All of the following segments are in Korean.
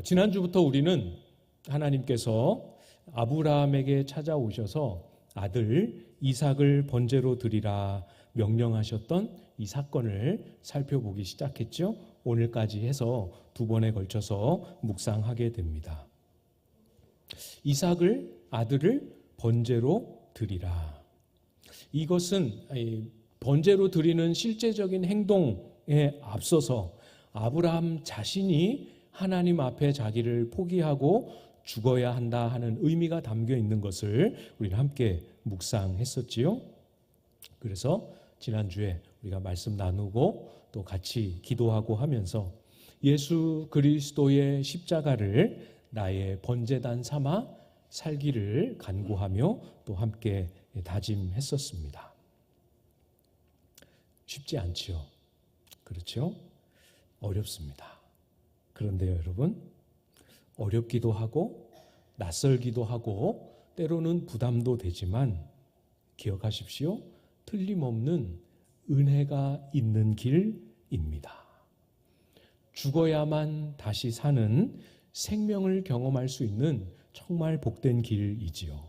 지난주부터 우리는 하나님께서 아브라함에게 찾아오셔서 아들 이삭을 번제로 드리라 명령하셨던 이 사건을 살펴보기 시작했죠. 오늘까지 해서 두 번에 걸쳐서 묵상하게 됩니다. 이삭을 아들을 번제로 드리라. 이것은 번제로 드리는 실제적인 행동에 앞서서 아브라함 자신이 하나님 앞에 자기를 포기하고 죽어야 한다 하는 의미가 담겨 있는 것을 우리는 함께 묵상했었지요. 그래서 지난주에 우리가 말씀 나누고 또 같이 기도하고 하면서 예수 그리스도의 십자가를 나의 번제단 삼아 살기를 간구하며 또 함께 다짐했었습니다. 쉽지 않지요. 그렇죠? 어렵습니다. 그런데요, 여러분, 어렵기도 하고 낯설기도 하고 때로는 부담도 되지만 기억하십시오. 틀림없는 은혜가 있는 길입니다. 죽어야만 다시 사는 생명을 경험할 수 있는 정말 복된 길이지요.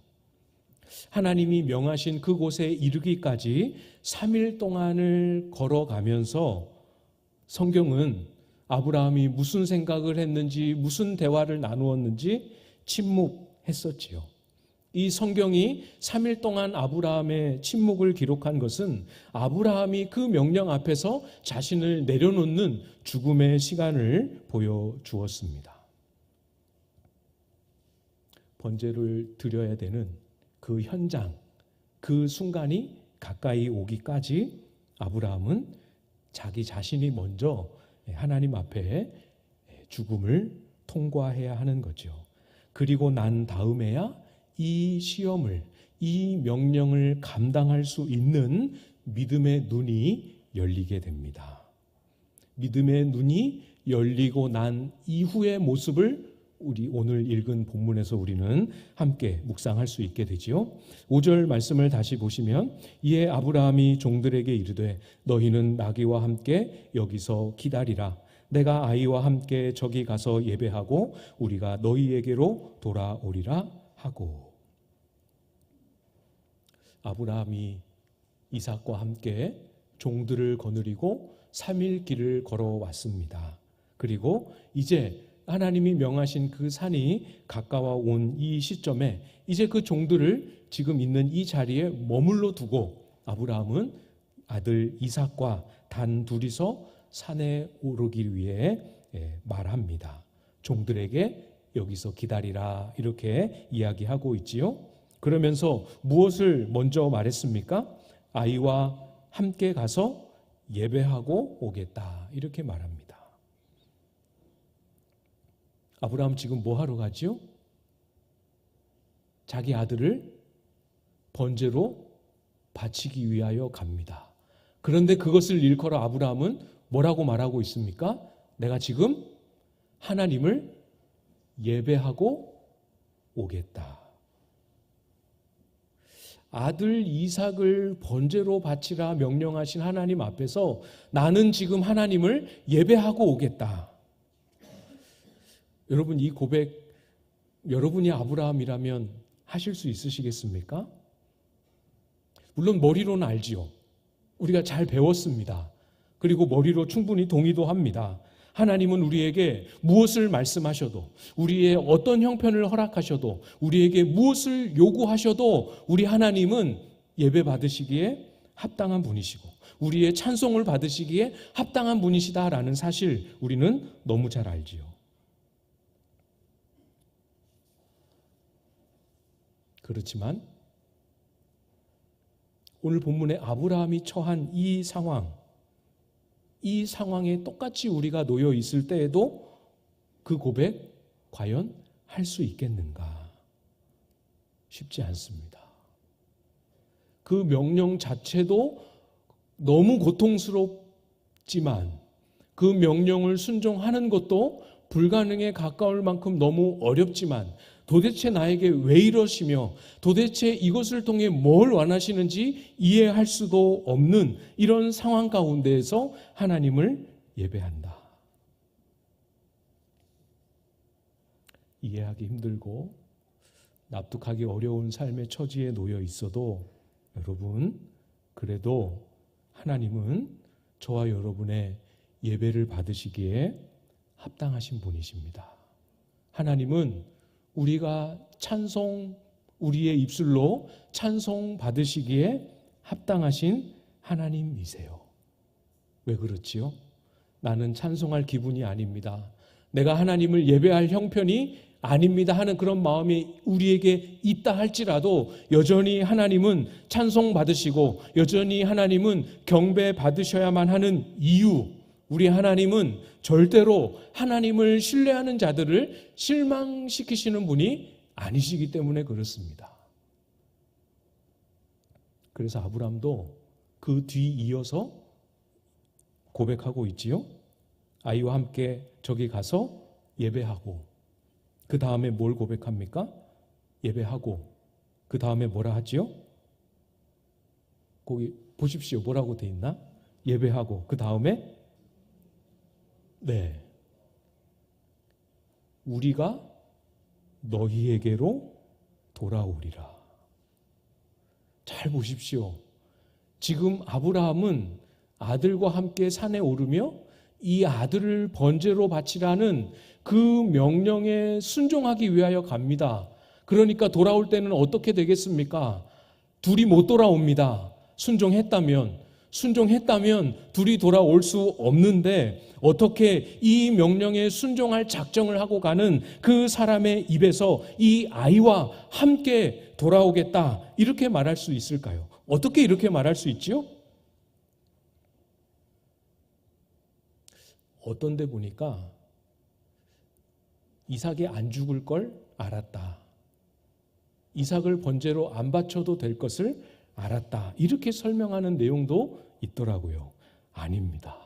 하나님이 명하신 그곳에 이르기까지 3일 동안을 걸어가면서 성경은 아브라함이 무슨 생각을 했는지 무슨 대화를 나누었는지 침묵했었지요. 이 성경이 3일 동안 아브라함의 침묵을 기록한 것은 아브라함이 그 명령 앞에서 자신을 내려놓는 죽음의 시간을 보여주었습니다. 번제를 드려야 되는 그 현장, 그 순간이 가까이 오기까지 아브라함은 자기 자신이 먼저 하나님 앞에 죽음을 통과해야 하는 거죠. 그리고 난 다음에야 이 시험을, 이 명령을 감당할 수 있는 믿음의 눈이 열리게 됩니다. 믿음의 눈이 열리고 난 이후의 모습을 우리 오늘 읽은 본문에서 우리는 함께 묵상할 수 있게 되지요. 5절 말씀을 다시 보시면 이에 아브라함이 종들에게 이르되 너희는 나귀와 함께 여기서 기다리라. 내가 아이와 함께 저기 가서 예배하고 우리가 너희에게로 돌아오리라 하고. 아브라함이 이삭과 함께 종들을 거느리고 3일 길을 걸어왔습니다. 그리고 이제 하나님이 명하신 그 산이 가까워 온 이 시점에 이제 그 종들을 지금 있는 이 자리에 머물러 두고 아브라함은 아들 이삭과 단 둘이서 산에 오르기 위해 말합니다. 종들에게 여기서 기다리라 이렇게 이야기하고 있지요. 그러면서 무엇을 먼저 말했습니까? 아이와 함께 가서 예배하고 오겠다 이렇게 말합니다. 아브라함 지금 뭐 하러 가지요? 자기 아들을 번제로 바치기 위하여 갑니다. 그런데 그것을 일컬어 아브라함은 뭐라고 말하고 있습니까? 내가 지금 하나님을 예배하고 오겠다. 아들 이삭을 번제로 바치라 명령하신 하나님 앞에서 나는 지금 하나님을 예배하고 오겠다. 여러분, 이 고백 여러분이 아브라함이라면 하실 수 있으시겠습니까? 물론 머리로는 알지요. 우리가 잘 배웠습니다. 그리고 머리로 충분히 동의도 합니다. 하나님은 우리에게 무엇을 말씀하셔도, 우리의 어떤 형편을 허락하셔도, 우리에게 무엇을 요구하셔도 우리 하나님은 예배 받으시기에 합당한 분이시고 우리의 찬송을 받으시기에 합당한 분이시다라는 사실 우리는 너무 잘 알지요. 그렇지만 오늘 본문에 아브라함이 처한 이 상황에 똑같이 우리가 놓여 있을 때에도 그 고백 과연 할 수 있겠는가? 쉽지 않습니다. 그 명령 자체도 너무 고통스럽지만 그 명령을 순종하는 것도 불가능에 가까울 만큼 너무 어렵지만 도대체 나에게 왜 이러시며 도대체 이것을 통해 뭘 원하시는지 이해할 수도 없는 이런 상황 가운데에서 하나님을 예배한다. 이해하기 힘들고 납득하기 어려운 삶의 처지에 놓여 있어도 여러분, 그래도 하나님은 저와 여러분의 예배를 받으시기에 합당하신 분이십니다. 하나님은 우리가 우리의 입술로 찬송 받으시기에 합당하신 하나님이세요. 왜 그렇지요? 나는 찬송할 기분이 아닙니다. 내가 하나님을 예배할 형편이 아닙니다 하는 그런 마음이 우리에게 있다 할지라도 여전히 하나님은 찬송 받으시고 여전히 하나님은 경배 받으셔야만 하는 이유, 우리 하나님은 절대로 하나님을 신뢰하는 자들을 실망시키시는 분이 아니시기 때문에 그렇습니다. 그래서 아브라함도 그 뒤 이어서 고백하고 있지요. 아이와 함께 저기 가서 예배하고, 그 다음에 뭘 고백합니까? 예배하고, 그 다음에 뭐라 하지요? 거기 보십시오. 뭐라고 돼 있나? 예배하고, 그 다음에 네, 우리가 너희에게로 돌아오리라. 잘 보십시오. 지금 아브라함은 아들과 함께 산에 오르며 이 아들을 번제로 바치라는 그 명령에 순종하기 위하여 갑니다. 그러니까 돌아올 때는 어떻게 되겠습니까? 둘이 못 돌아옵니다. 순종했다면 둘이 돌아올 수 없는데 어떻게 이 명령에 순종할 작정을 하고 가는 그 사람의 입에서 이 아이와 함께 돌아오겠다 이렇게 말할 수 있을까요? 어떻게 이렇게 말할 수 있지요? 어떤 데 보니까 이삭이 안 죽을 걸 알았다. 이삭을 번제로 안 바쳐도 될 것을 알았다. 이렇게 설명하는 내용도 있더라고요. 아닙니다.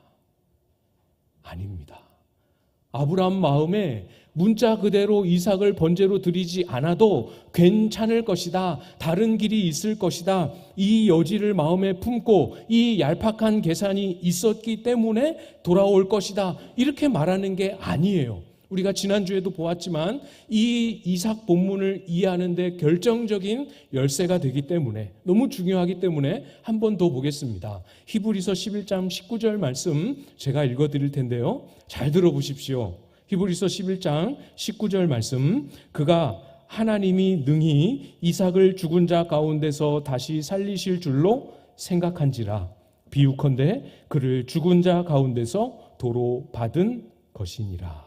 아브라함 마음에 문자 그대로 이삭을 번제로 드리지 않아도 괜찮을 것이다. 다른 길이 있을 것이다. 이 여지를 마음에 품고 이 얄팍한 계산이 있었기 때문에 돌아올 것이다. 이렇게 말하는 게 아니에요. 우리가 지난주에도 보았지만 이 이삭 본문을 이해하는 데 결정적인 열쇠가 되기 때문에, 너무 중요하기 때문에 한 번 더 보겠습니다. 히브리서 11장 19절 말씀 제가 읽어드릴 텐데요. 잘 들어보십시오. 히브리서 11장 19절 말씀, 그가 하나님이 능히 이삭을 죽은 자 가운데서 다시 살리실 줄로 생각한지라 비유컨대 그를 죽은 자 가운데서 도로 받은 것이니라.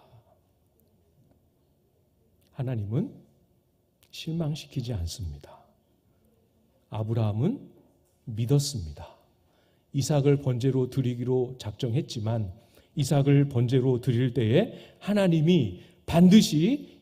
하나님은 실망시키지 않습니다. 아브라함은 믿었습니다. 이삭을 번제로 드리기로 작정했지만 이삭을 번제로 드릴 때에 하나님이 반드시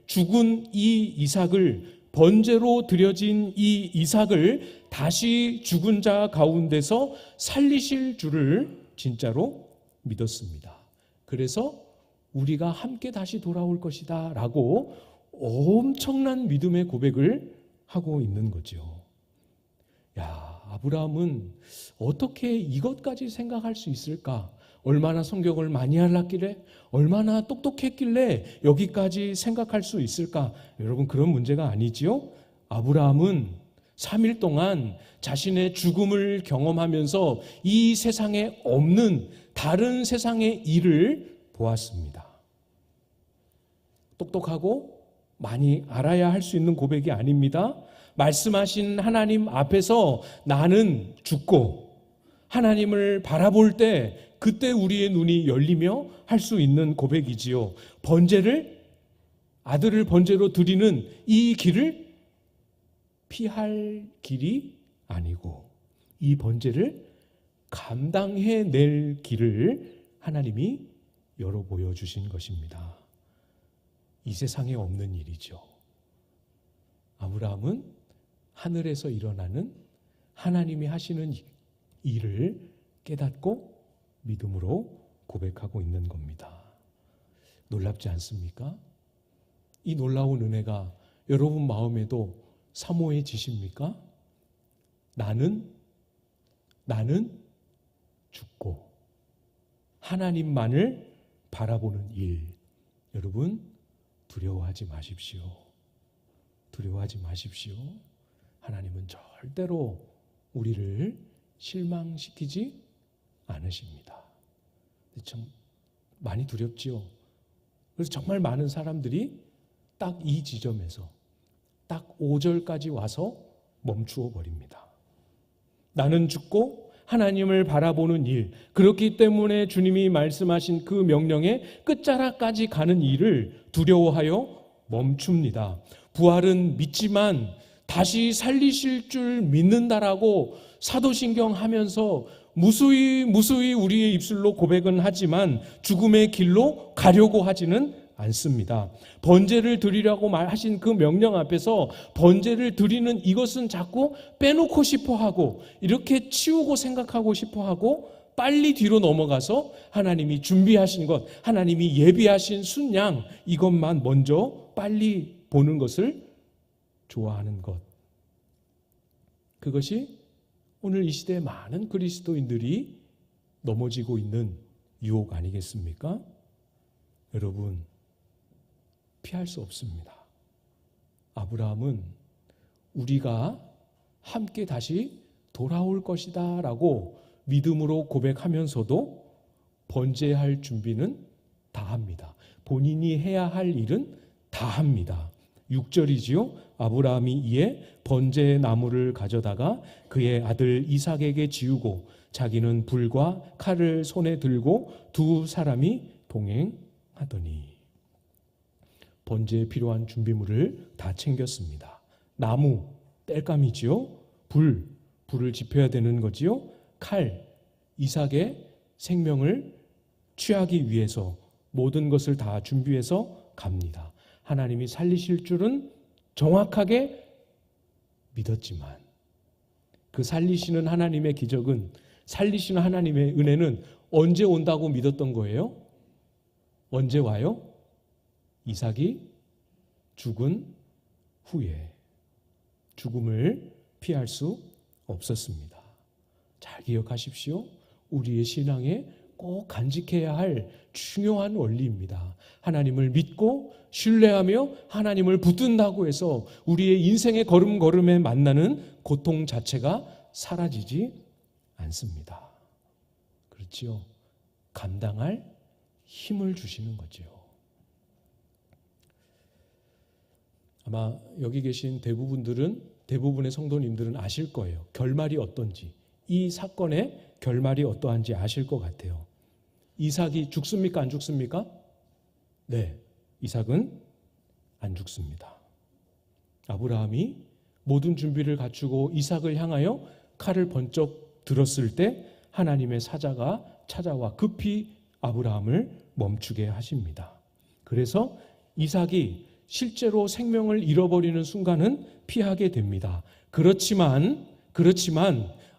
죽은 이 이삭을 번제로 드려진 이 이삭을 다시 죽은 자 가운데서 살리실 줄을 진짜로 믿었습니다. 그래서 우리가 함께 다시 돌아올 것이다 라고 엄청난 믿음의 고백을 하고 있는 거죠. 아브라함은 어떻게 이것까지 생각할 수 있을까? 얼마나 성경을 많이 알았길래, 얼마나 똑똑했길래 여기까지 생각할 수 있을까? 여러분, 그런 문제가 아니지요? 아브라함은 3일 동안 자신의 죽음을 경험하면서 이 세상에 없는 다른 세상의 일을 보았습니다. 똑똑하고 많이 알아야 할 수 있는 고백이 아닙니다. 말씀하신 하나님 앞에서 나는 죽고 하나님을 바라볼 때 그때 우리의 눈이 열리며 할 수 있는 고백이지요. 아들을 번제로 드리는 이 길을 피할 길이 아니고 이 번제를 감당해낼 길을 하나님이 열어 보여주신 것입니다. 이 세상에 없는 일이죠. 아브라함은 하늘에서 일어나는 하나님이 하시는 일을 깨닫고 믿음으로 고백하고 있는 겁니다. 놀랍지 않습니까? 이 놀라운 은혜가 여러분 마음에도 사모해지십니까? 나는 죽고 하나님만을 바라보는 일. 여러분, 두려워하지 마십시오. 두려워하지 마십시오. 하나님은 절대로 우리를 실망시키지 않으십니다. 참 많이 두렵지요. 그래서 정말 많은 사람들이 딱 이 지점에서 딱 5절까지 와서 멈추어 버립니다. 나는 죽고 하나님을 바라보는 일, 그렇기 때문에 주님이 말씀하신 그 명령의 끝자락까지 가는 일을 두려워하여 멈춥니다. 부활은 믿지만 다시 살리실 줄 믿는다라고 사도신경 하면서 무수히 우리의 입술로 고백은 하지만 죽음의 길로 가려고 하지는 않습니다. 번제를 드리라고 말하신 그 명령 앞에서 번제를 드리는 이것은 자꾸 빼놓고 싶어하고 이렇게 치우고 생각하고 싶어하고 빨리 뒤로 넘어가서 하나님이 준비하신 것, 하나님이 예비하신 순양, 이것만 먼저 빨리 보는 것을 좋아하는 것. 그것이 오늘 이 시대의 많은 그리스도인들이 넘어지고 있는 유혹 아니겠습니까? 여러분, 피할 수 없습니다. 아브라함은 우리가 함께 다시 돌아올 것이다 라고 믿음으로 고백하면서도 번제할 준비는 다 합니다. 본인이 해야 할 일은 다 합니다. 6절이지요. 아브라함이 이에 번제의 나무를 가져다가 그의 아들 이삭에게 지우고 자기는 불과 칼을 손에 들고 두 사람이 동행하더니 번제에 필요한 준비물을 다 챙겼습니다. 나무, 땔감이지요. 불을 지펴야 되는 거지요. 칼, 이삭의 생명을 취하기 위해서 모든 것을 다 준비해서 갑니다. 하나님이 살리실 줄은 정확하게 믿었지만 그 살리시는 하나님의 기적은, 살리시는 하나님의 은혜는 언제 온다고 믿었던 거예요? 언제 와요? 이삭이 죽은 후에. 죽음을 피할 수 없었습니다. 잘 기억하십시오. 우리의 신앙에 꼭 간직해야 할 중요한 원리입니다. 하나님을 믿고 신뢰하며 하나님을 붙든다고 해서 우리의 인생의 걸음걸음에 만나는 고통 자체가 사라지지 않습니다. 그렇지요? 감당할 힘을 주시는 거죠. 아마 여기 계신 대부분의 성도님들은 아실 거예요. 결말이 어떤지, 이 사건의 결말이 어떠한지 아실 것 같아요. 이삭이 죽습니까? 안 죽습니까? 네, 이삭은 안 죽습니다. 아브라함이 모든 준비를 갖추고 이삭을 향하여 칼을 번쩍 들었을 때 하나님의 사자가 찾아와 급히 아브라함을 멈추게 하십니다. 그래서 이삭이 실제로 생명을 잃어버리는 순간은 피하게 됩니다. 그렇지만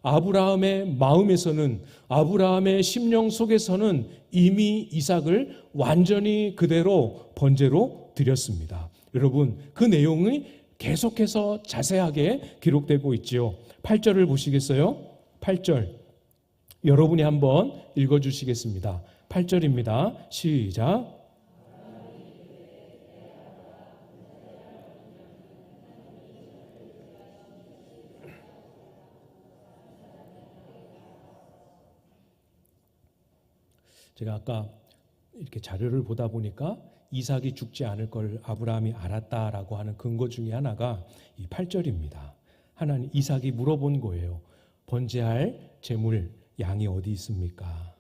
아브라함의 마음에서는, 아브라함의 심령 속에서는 이미 이삭을 완전히 그대로 번제로 드렸습니다. 여러분, 그 내용이 계속해서 자세하게 기록되고 있지요. 8절을 보시겠어요? 8절 여러분이 한번 읽어주시겠습니다. 8절입니다. 시작. 제가 아까 이렇게 자료를 보다 보니까 이삭이 죽지 않을 걸 아브라함이 알았다라고 하는 근거 중에 하나가 이 8절입니다. 하나님, 이삭이 물어본 거예요. 번제할 제물, 양이 어디 있습니까?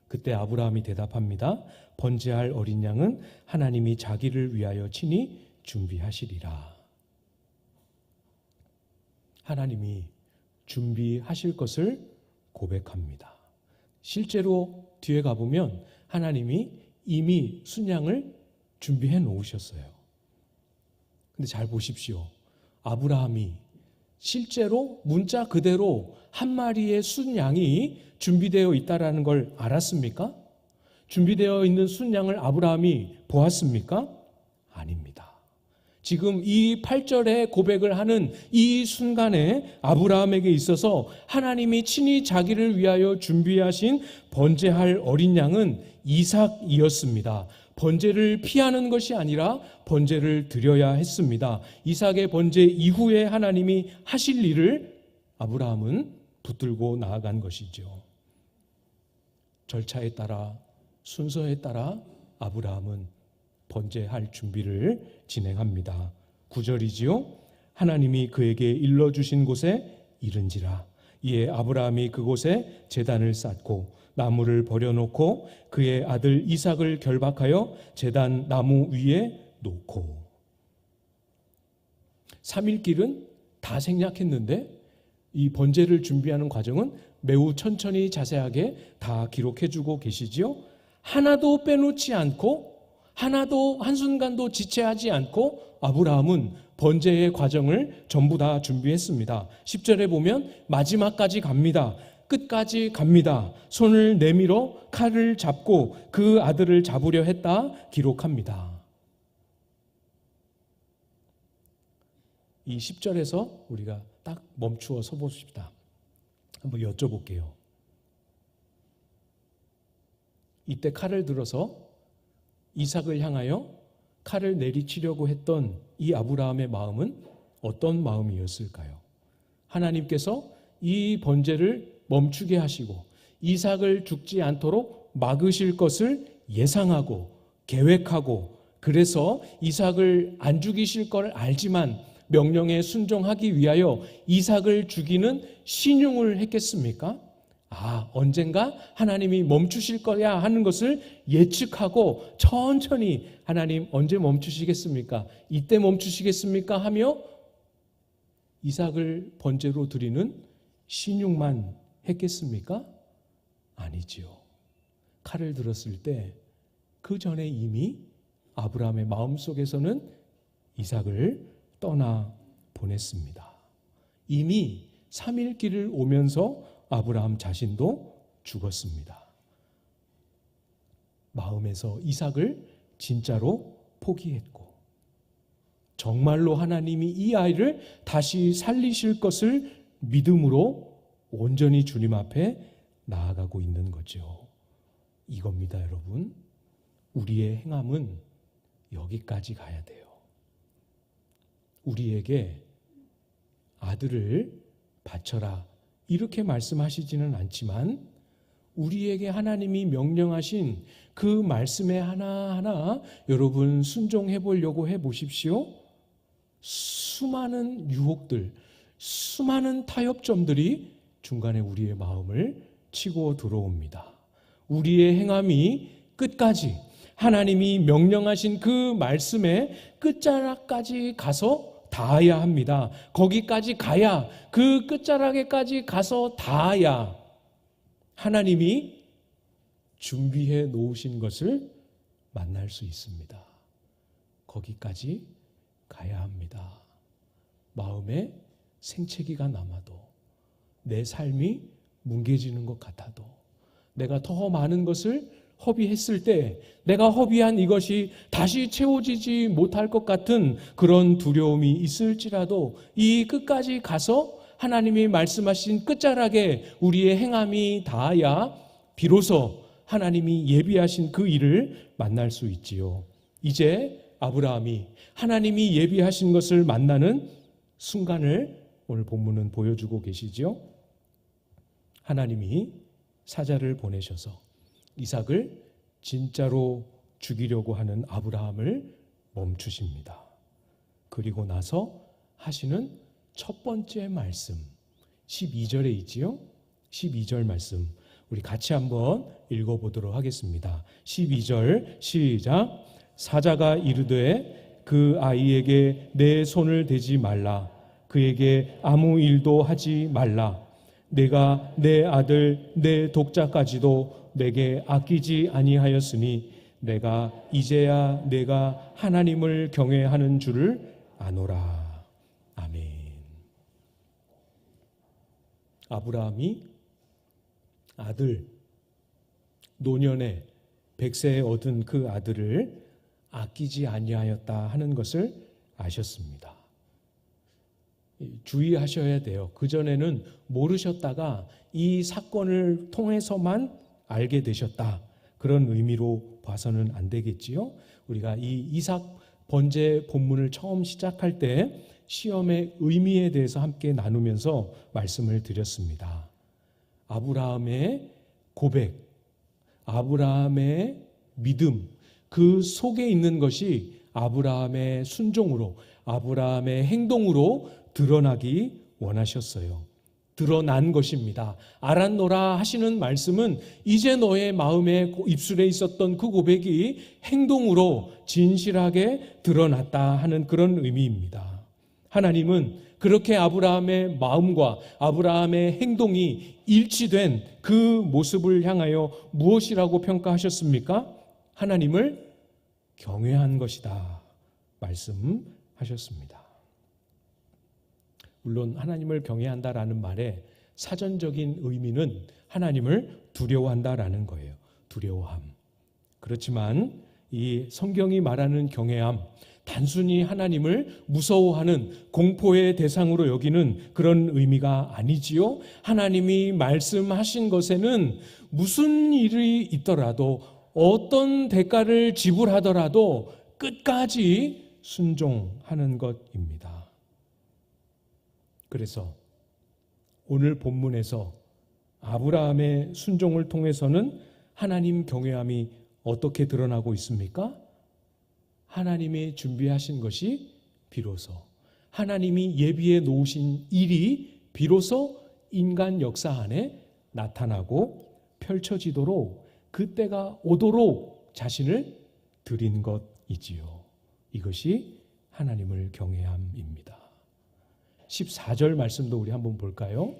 그때 아브라함이 대답합니다. 번제할 어린 양은 하나님이 자기를 위하여 친히 준비하시리라. 하나님이 준비하실 것을 고백합니다. 실제로 뒤에 가보면 하나님이 이미 순양을 준비해 놓으셨어요. 근데 잘 보십시오. 아브라함이 실제로 문자 그대로 한 마리의 순양이 준비되어 있다는 걸 알았습니까? 준비되어 있는 순양을 아브라함이 보았습니까? 아닙니다. 지금 이 8절의 고백을 하는 이 순간에 아브라함에게 있어서 하나님이 친히 자기를 위하여 준비하신 번제할 어린 양은 이삭이었습니다. 번제를 피하는 것이 아니라 번제를 드려야 했습니다. 이삭의 번제 이후에 하나님이 하실 일을 아브라함은 붙들고 나아간 것이죠. 절차에 따라, 순서에 따라 아브라함은 번제할 준비를 진행합니다. 9절이지요. 하나님이 그에게 일러주신 곳에 이른지라. 이에 아브라함이 그곳에 제단을 쌓고 나무를 버려놓고 그의 아들 이삭을 결박하여 제단 나무 위에 놓고. 3일길은 다 생략했는데 이 번제를 준비하는 과정은 매우 천천히 자세하게 다 기록해주고 계시지요. 하나도 빼놓지 않고 하나도 한순간도 지체하지 않고 아브라함은 번제의 과정을 전부 다 준비했습니다. 10절에 보면 마지막까지 갑니다. 끝까지 갑니다. 손을 내밀어 칼을 잡고 그 아들을 잡으려 했다 기록합니다. 이 10절에서 우리가 딱 멈추어 서 보십시다. 한번 여쭤볼게요. 이때 칼을 들어서 이삭을 향하여 칼을 내리치려고 했던 이 아브라함의 마음은 어떤 마음이었을까요? 하나님께서 이 번제를 멈추게 하시고 이삭을 죽지 않도록 막으실 것을 예상하고 계획하고, 그래서 이삭을 안 죽이실 걸 알지만 명령에 순종하기 위하여 이삭을 죽이는 신용을 했겠습니까? 언젠가 하나님이 멈추실 거야 하는 것을 예측하고 천천히 하나님 언제 멈추시겠습니까? 이때 멈추시겠습니까? 하며 이삭을 번제로 드리는 신용만 했겠습니까? 아니지요. 칼을 들었을 때 그 전에 이미 아브라함의 마음속에서는 이삭을 떠나 보냈습니다. 이미 3일 길을 오면서 아브라함 자신도 죽었습니다. 마음에서 이삭을 진짜로 포기했고 정말로 하나님이 이 아이를 다시 살리실 것을 믿음으로 온전히 주님 앞에 나아가고 있는 거죠. 이겁니다, 여러분. 우리의 행함은 여기까지 가야 돼요. 우리에게 아들을 바쳐라 이렇게 말씀하시지는 않지만 우리에게 하나님이 명령하신 그 말씀에 하나하나 여러분 순종해 보려고 해보십시오. 수많은 유혹들, 수많은 타협점들이 중간에 우리의 마음을 치고 들어옵니다. 우리의 행함이 끝까지 하나님이 명령하신 그 말씀의 끝자락까지 가서 닿아야 합니다. 거기까지 가야, 그 끝자락에까지 가서 닿아야 하나님이 준비해 놓으신 것을 만날 수 있습니다. 거기까지 가야 합니다. 마음에 생채기가 남아도, 내 삶이 뭉개지는 것 같아도, 내가 더 많은 것을 허비했을 때 내가 허비한 이것이 다시 채워지지 못할 것 같은 그런 두려움이 있을지라도 이 끝까지 가서 하나님이 말씀하신 끝자락에 우리의 행함이 닿아야 비로소 하나님이 예비하신 그 일을 만날 수 있지요. 이제 아브라함이 하나님이 예비하신 것을 만나는 순간을 오늘 본문은 보여주고 계시죠. 하나님이 사자를 보내셔서 이삭을 진짜로 죽이려고 하는 아브라함을 멈추십니다. 그리고 나서 하시는 첫 번째 말씀 12절에 있지요. 12절 말씀 우리 같이 한번 읽어보도록 하겠습니다. 12절 시작. 사자가 이르되 그 아이에게 내 손을 대지 말라. 그에게 아무 일도 하지 말라. 내가 내 아들 내 독자까지도 내게 아끼지 아니하였으니 내가 이제야 내가 하나님을 경외하는 줄을 아노라. 아멘. 아브라함이 아들, 노년에 100세에 얻은 그 아들을 아끼지 아니하였다 하는 것을 아셨습니다. 주의하셔야 돼요. 그전에는 모르셨다가 이 사건을 통해서만 알게 되셨다. 그런 의미로 봐서는 안 되겠지요. 우리가 이 이삭 번제 본문을 처음 시작할 때 시험의 의미에 대해서 함께 나누면서 말씀을 드렸습니다. 아브라함의 고백, 아브라함의 믿음, 그 속에 있는 것이 아브라함의 순종으로, 아브라함의 행동으로 드러나기 원하셨어요. 드러난 것입니다. 알았노라 하시는 말씀은 이제 너의 마음에 입술에 있었던 그 고백이 행동으로 진실하게 드러났다 하는 그런 의미입니다. 하나님은 그렇게 아브라함의 마음과 아브라함의 행동이 일치된 그 모습을 향하여 무엇이라고 평가하셨습니까? 하나님을 경외한 것이다 말씀하셨습니다. 물론 하나님을 경외한다라는 말의 사전적인 의미는 하나님을 두려워한다라는 거예요. 두려워함. 그렇지만 이 성경이 말하는 경외함, 단순히 하나님을 무서워하는 공포의 대상으로 여기는 그런 의미가 아니지요. 하나님이 말씀하신 것에는 무슨 일이 있더라도 어떤 대가를 지불하더라도 끝까지 순종하는 것입니다. 그래서 오늘 본문에서 아브라함의 순종을 통해서는 하나님 경외함이 어떻게 드러나고 있습니까? 하나님이 준비하신 것이 비로소, 하나님이 예비해 놓으신 일이 비로소 인간 역사 안에 나타나고 펼쳐지도록 그때가 오도록 자신을 드린 것이지요. 이것이 하나님을 경외함입니다. 14절 말씀도 우리 한번 볼까요?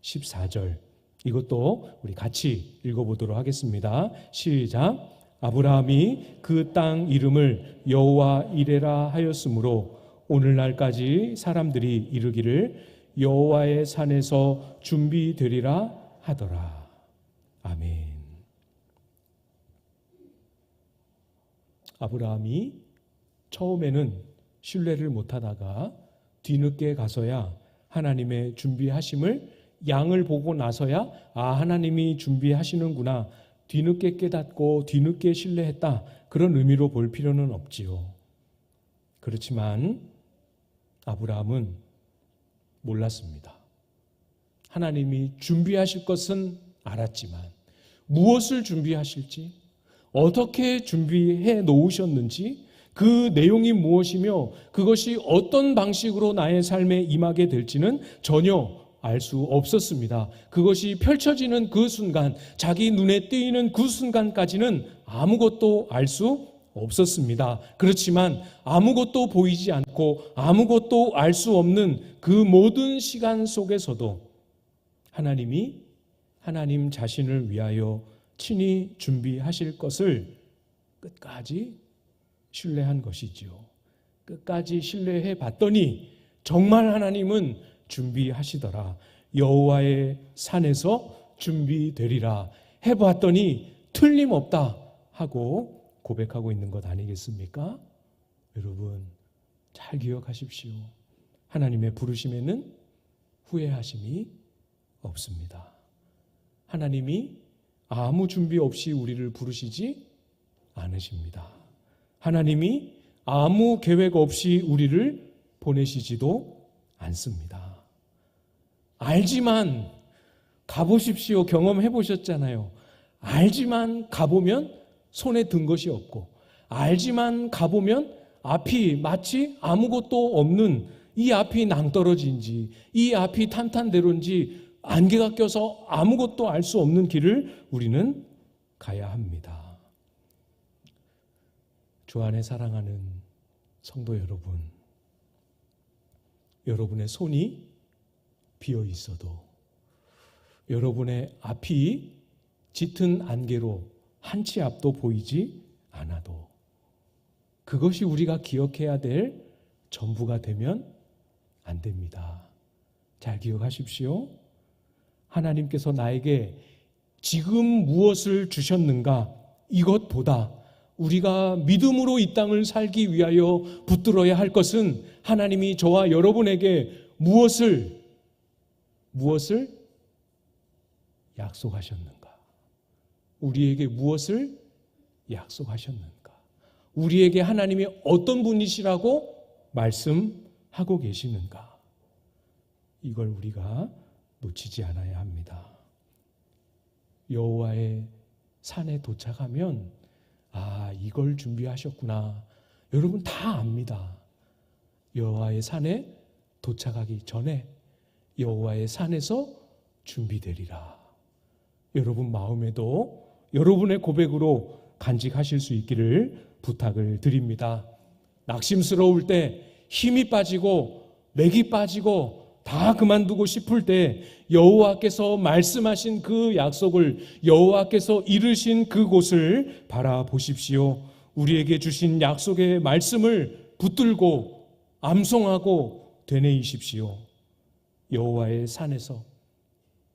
14절 이것도 우리 같이 읽어보도록 하겠습니다. 시작. 아브라함이 그 땅 이름을 여호와 이레라 하였으므로 오늘날까지 사람들이 이르기를 여호와의 산에서 준비되리라 하더라. 아멘. 아브라함이 처음에는 신뢰를 못하다가 뒤늦게 가서야 하나님의 준비하심을, 양을 보고 나서야 하나님이 준비하시는구나, 뒤늦게 깨닫고 뒤늦게 신뢰했다, 그런 의미로 볼 필요는 없지요. 그렇지만 아브라함은 몰랐습니다. 하나님이 준비하실 것은 알았지만 무엇을 준비하실지, 어떻게 준비해 놓으셨는지, 그 내용이 무엇이며 그것이 어떤 방식으로 나의 삶에 임하게 될지는 전혀 알 수 없었습니다. 그것이 펼쳐지는 그 순간, 자기 눈에 띄는 그 순간까지는 아무것도 알 수 없었습니다. 그렇지만 아무것도 보이지 않고 아무것도 알 수 없는 그 모든 시간 속에서도 하나님이 하나님 자신을 위하여 친히 준비하실 것을 끝까지 신뢰한 것이지요. 끝까지 신뢰해 봤더니 정말 하나님은 준비하시더라. 여호와의 산에서 준비되리라 해봤더니 틀림없다 하고 고백하고 있는 것 아니겠습니까? 여러분 잘 기억하십시오. 하나님의 부르심에는 후회하심이 없습니다. 하나님이 아무 준비 없이 우리를 부르시지 않으십니다. 하나님이 아무 계획 없이 우리를 보내시지도 않습니다. 알지만 가보십시오. 경험해 보셨잖아요. 알지만 가보면 손에 든 것이 없고, 알지만 가보면 앞이 마치 아무것도 없는, 이 앞이 낭떠러지인지 이 앞이 탄탄대로인지 안개가 껴서 아무것도 알 수 없는 길을 우리는 가야 합니다. 주 안에 사랑하는 성도 여러분, 여러분의 손이 비어 있어도, 여러분의 앞이 짙은 안개로 한 치 앞도 보이지 않아도, 그것이 우리가 기억해야 될 전부가 되면 안 됩니다. 잘 기억하십시오. 하나님께서 나에게 지금 무엇을 주셨는가, 이것보다 우리가 믿음으로 이 땅을 살기 위하여 붙들어야 할 것은 하나님이 저와 여러분에게 무엇을 약속하셨는가? 우리에게 무엇을 약속하셨는가? 우리에게 하나님이 어떤 분이시라고 말씀하고 계시는가? 이걸 우리가 놓치지 않아야 합니다. 여호와의 산에 도착하면 이걸 준비하셨구나. 여러분 다 압니다. 여호와의 산에 도착하기 전에 여호와의 산에서 준비되리라. 여러분 마음에도 여러분의 고백으로 간직하실 수 있기를 부탁을 드립니다. 낙심스러울 때, 힘이 빠지고 맥이 빠지고 다 그만두고 싶을 때 여호와께서 말씀하신 그 약속을, 여호와께서 이루신 그곳을 바라보십시오. 우리에게 주신 약속의 말씀을 붙들고 암송하고 되뇌이십시오. 여호와의 산에서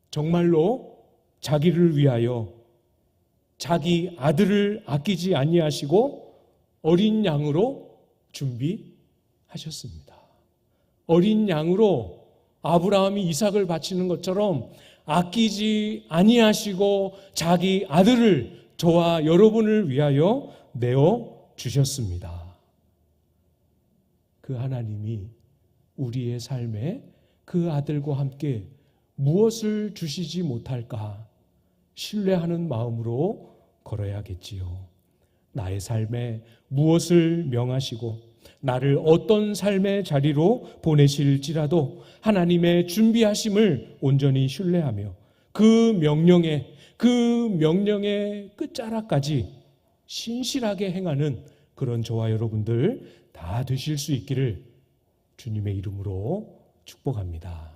정말로 자기를 위하여 자기 아들을 아끼지 아니하시고 어린 양으로 준비하셨습니다. 어린 양으로 아브라함이 이삭을 바치는 것처럼 아끼지 아니하시고 자기 아들을 저와 여러분을 위하여 내어 주셨습니다. 그 하나님이 우리의 삶에 그 아들과 함께 무엇을 주시지 못할까 신뢰하는 마음으로 걸어야겠지요. 나의 삶에 무엇을 명하시고 나를 어떤 삶의 자리로 보내실지라도 하나님의 준비하심을 온전히 신뢰하며 그 명령의 끝자락까지 신실하게 행하는 그런 저와 여러분들 다 되실 수 있기를 주님의 이름으로 축복합니다.